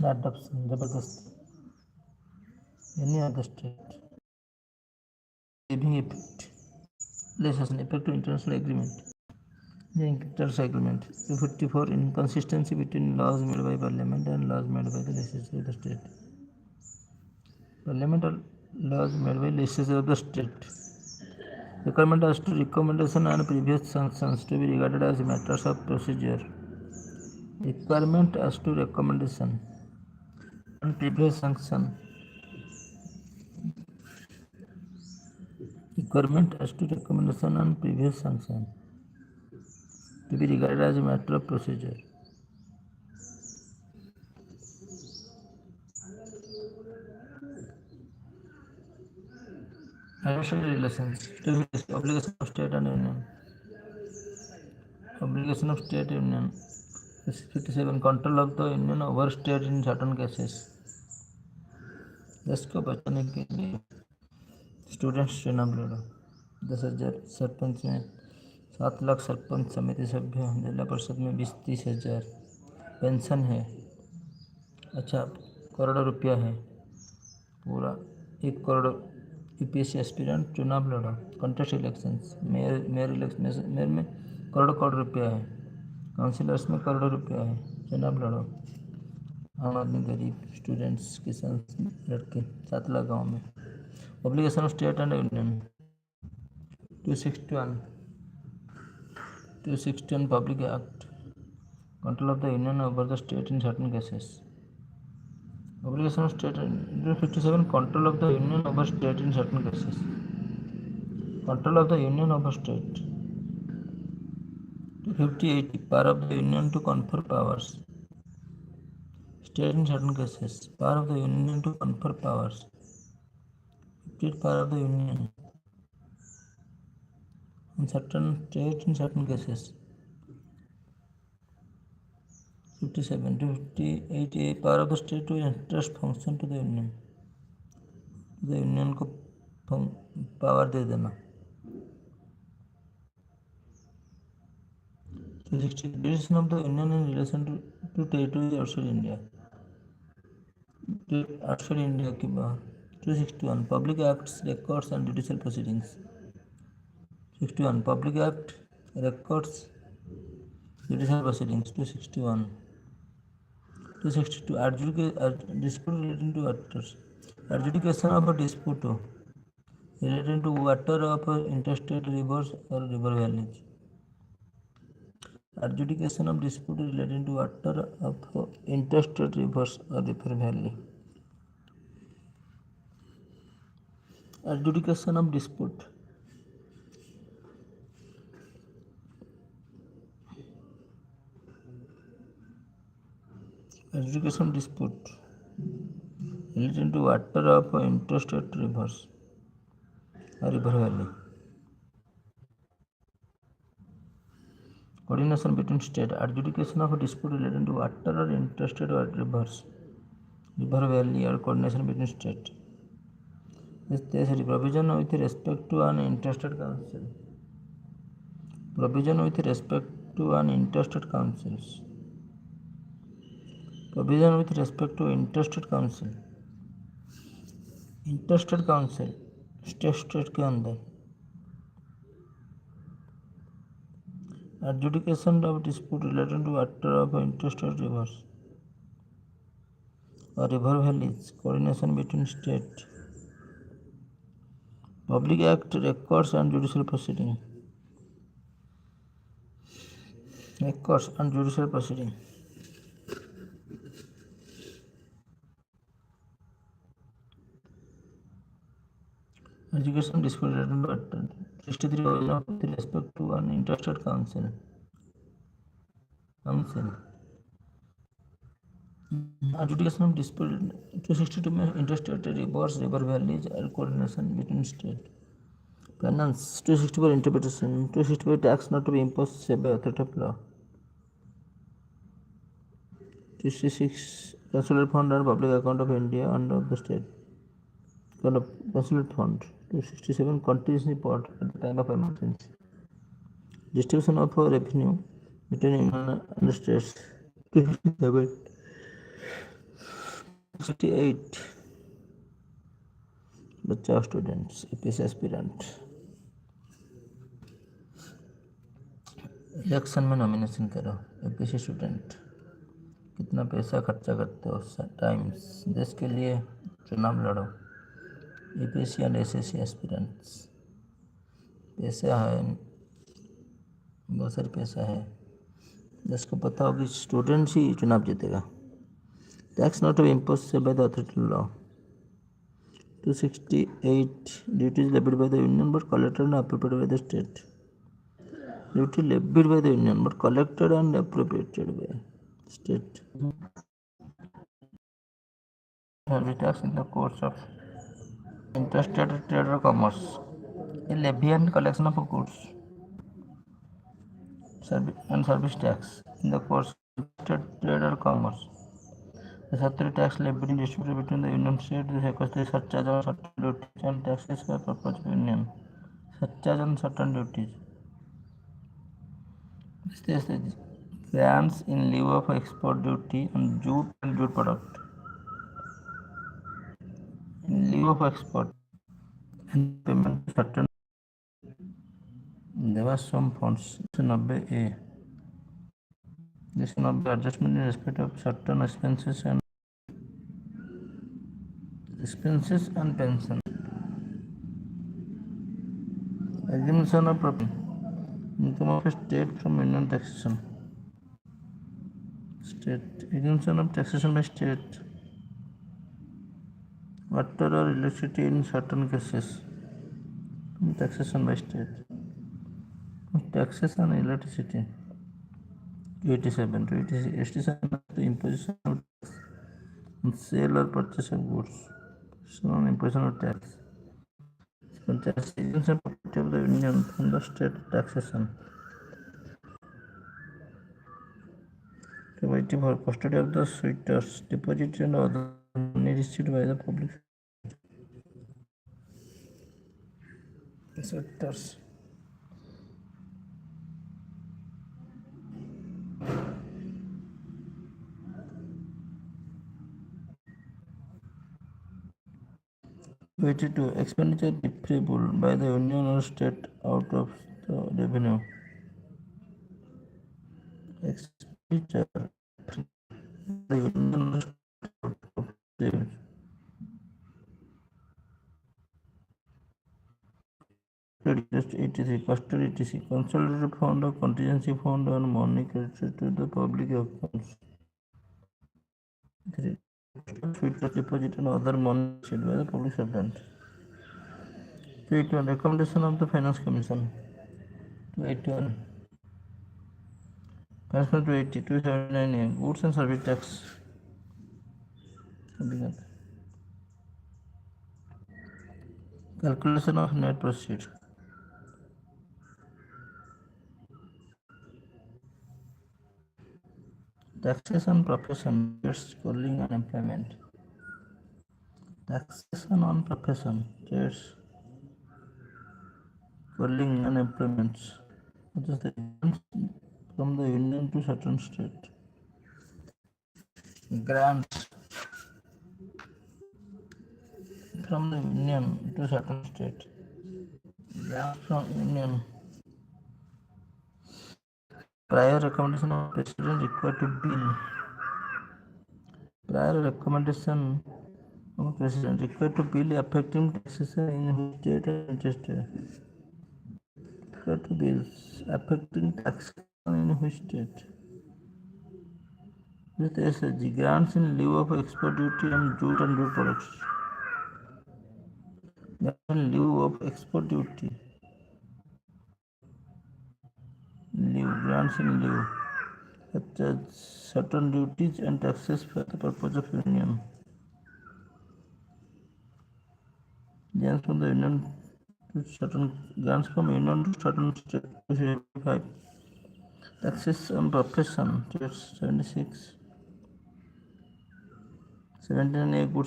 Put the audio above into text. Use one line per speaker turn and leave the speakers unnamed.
The adoption, Zabardast, any other state, giving effect, legislation, effect to international agreement. The international agreement. 254 inconsistency between laws made by Parliament and laws made by the legislature of the state. Parliament or laws made by legislature of the state. Requirement as to recommendation and previous sanctions to be regarded as matters of procedure. Requirement as to recommendation and previous sanction. Requirement as to recommendation and previous sanction to be regarded as a matter of procedure. Administrative relations. Obligation of state and union. Obligation of state union. 57 control of the union over state in certain cases. इसको बचाने के लिए students चुनाव लड़ो 10,000 सरपंच में 7 लाख सरपंच समिति सभ्य जिला परिषद में 20-30 हज़ार पेंशन है अच्छा करोड़ों रुपया है पूरा 1 करोड़ यूपीएससी एस्पिरेंट चुनाव लड़ो contest elections mayor election mayor में करोड़ रुपया है काउंसिलर्स में करोड़ों रुपया है चुनाव लड़ो आम आदमी गरीब स्टूडेंट्स किसान लड़के 7 लाख गाँव में Obligation of state and union 261 Public Act control of the union over the state in certain cases. Obligation of state and 57 control of the union over state in certain cases. Control of the union over state. 258 power of the union to confer powers. State in certain cases. Power of the union to confer powers. 58 power of the union in certain states in certain cases. 57 to 58 a power of the state to entrust function to the union. The union को power दे देना. 260 decision of the union in relation to territories outside India. outside India के बाहर. 261 public acts, records and judicial proceedings. 61 public act, records, judicial proceedings. 261 262 dispute relating to waters. Adjudication of a dispute relating to water of interstate rivers or river valleys. Adjudication of dispute relating to water of interstate rivers or river valley. Adjudication of dispute. Adjudication dispute relating to water of interstate rivers or river valley. Coordination between state. Adjudication of a dispute relating to water or interstate rivers, river valley or coordination between state. There is provision with respect to an interstate council. Provision with respect to an interstate councils. Provision with respect to interstate council. Interstate council state के अंदर. Adjudication of dispute relating to water of interstate rivers or river valleys. Coordination between state. Public Act, records and judicial proceeding. Records and judicial proceeding. Education dispute relating to water. 63 with respect to an interstate council. Adjudication of dispute. 262 में interstate rivers, river valleys and coordination between state. Finance. 264 interpretation. 265 tax not to be imposed save by authority of law. 266 consular fund and public account of India and of the state. Consular fund. 267 contingency pot at the time of emergency. Distribution of revenue between union and states. 267 168 बच्चा students APSC aspirant election में nomination करो। APSC student कितना पैसा खर्चा करते हो times देश के लिए चुनाव लड़ो। यूपीएससी एंड एसएससी एस्पिरेंट्स पैसा है, बहुत सारे पैसा है, जिसको पता होगी स्टूडेंट्स ही चुनाव जीतेगा। Tax not impose by the authority law 268 duties levied by the union but collected and appropriated by the state. Duty levied by the union but collected and appropriated by state. Heavy tax in the course of interstate trade or commerce. A levy and collection of goods and service tax in the course of interstate trade or commerce. The statutory tax levied and distributed between the union states is equals to surcharge on certain duties and taxes for purpose of union. Surcharge on certain duties. Grants in lieu of export duty on jute and jute product. In lieu of export and payment to certain. There was some funds. A. This cannot be adjustment in respect of certain expenses and pension. Exemption of profit. Income of a state from union taxation. State exemption of taxation by state. Water or electricity in certain cases. Taxation by state. Taxes on electricity. 87 to 87 the imposition of tax on sale or purchase of goods. Non imposition of tax. Tax exemption property of the union from the state taxation. Liability for custody of the suitors, deposit and other money received by the public suitors. Liability expenditure deferable by the union or state out of the revenue. Expenditure the union or state out of the etc. Custody etc. Consolidated fund or contingency fund and money credited to the public accounts. Future deposit and other money issued by the public servant. 281 recommendation of the Finance Commission. 281 Transfer to 80 279 goods and service tax. Calculation of net proceeds. Taxation on profession, trades, calling and employment. Taxation on profession, trades, calling and employments. What is the difference from the union to certain state? Grants from the union to certain state. Grants from union. Prior recommendation of president required to bill. Prior recommendation of president required to bill affecting taxation in which state and interstate. Required to bills affecting taxation in which state. With SSG grants in lieu of export duty on jute and jute products. Grants in lieu of export duty. Grants in lieu. Such as certain duties and taxes for the purpose of union. Grants from the union to certain grants from union to certain state. 275. Taxes on profession. 76. 79A goods